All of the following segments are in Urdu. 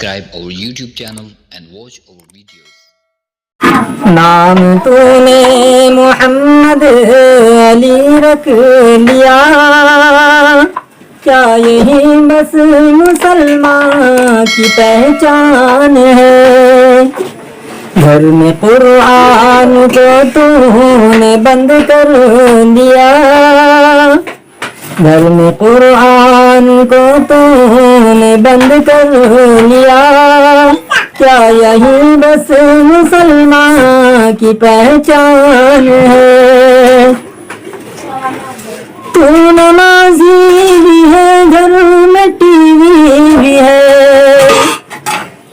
subscribe our YouTube channel and watch our videos. نام تو نے محمد علی رکھ لیا، کیا یہی بس مسلمان کی پہچان ہے؟ گھر میں قرآن کو تو نے بند کر دیا، گھر میں قرآن کو تو نے بند کر لیا، کیا یہی بس مسلمان کی پہچان ہے؟ تو نمازی بھی ہے، گھر میں ٹی وی بھی ہے،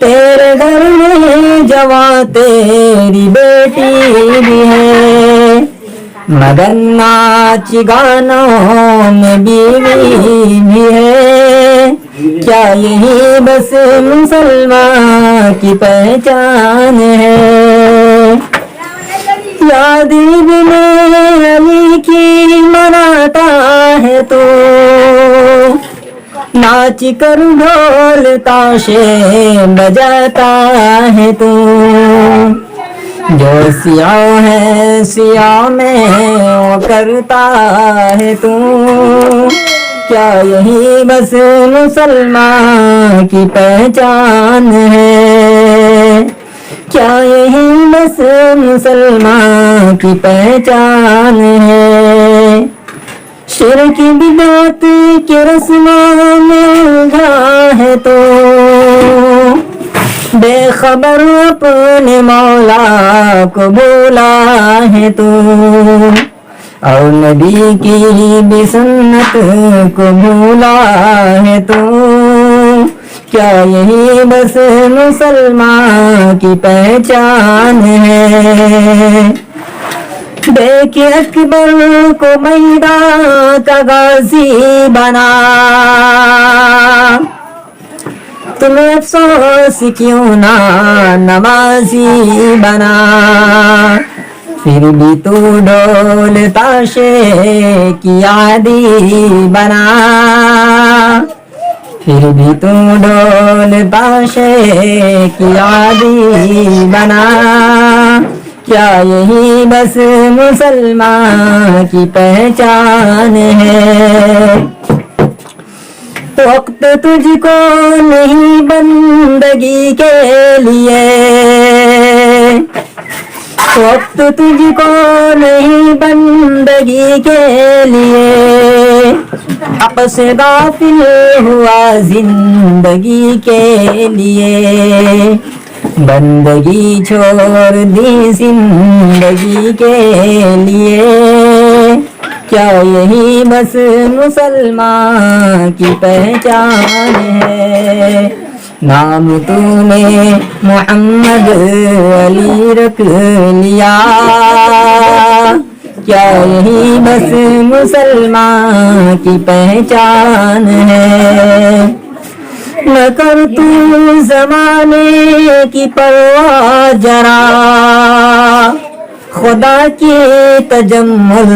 تیرے گھر میں جواں تیری بیٹی بھی ہے، مگر ناچ گانوں میں بیوی بھی ہے، کیا یہی بس مسلمان کی پہچان ہے؟ یاد ابن علی کی مناتا ہے تو، ناچ کر ڈھول تاشے بجاتا ہے تو، جو سیاہ ہے سیاہ میں وہ کرتا ہے تو، کیا یہی بس مسلمان کی پہچان ہے؟ کیا یہی بس مسلمان کی پہچان ہے؟ شرک بدعت کے رسموں میں الجھا ہے تو، بے خبر اپنے مولا کو بولا ہے تو، اور نبی کی بھی سنت کو بھولا ہے تو، کیا یہی بس مسلمان کی پہچان ہے؟ دیکھ اکبر کو میدان کا غازی بنا، تمہیں افسوس کیوں نہ نمازی بنا، پھر بھی تو ڈھول تاشے کی عادی بنا، پھر بھی تو ڈھول تاشے کی عادی بنا، کیا یہی بس مسلمان کی پہچان ہے؟ وقت تجھ کو نہیں بندگی کے لیے، وقت تجھ کو نہیں بندگی کے لیے، حق سے غافل ہوا زندگی کے لیے، بندگی چھوڑ دی زندگی کے لیے، کیا یہی بس مسلمان کی پہچان ہے؟ نام تو نے محمد علی رکھ لیا، کیا یہی بس مسلمان کی پہچان ہے؟ نہ کر تو زمانے کی پرواہ ذرا، خدا کی تجمل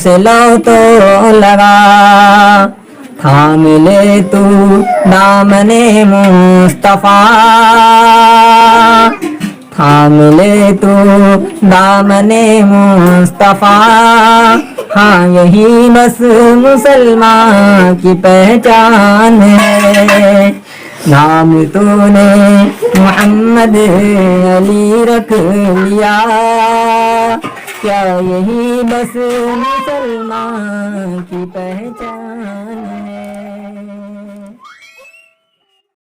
سے لو تو لگا، تھام لے تو دامن مصطفیٰ، تھام لے تو دامن مصطفیٰ، ہاں یہی بس مسلمان کی پہچان ہے۔ نام تو نے محمد علی رکھ لیا، کیا یہی بس مسلمان کی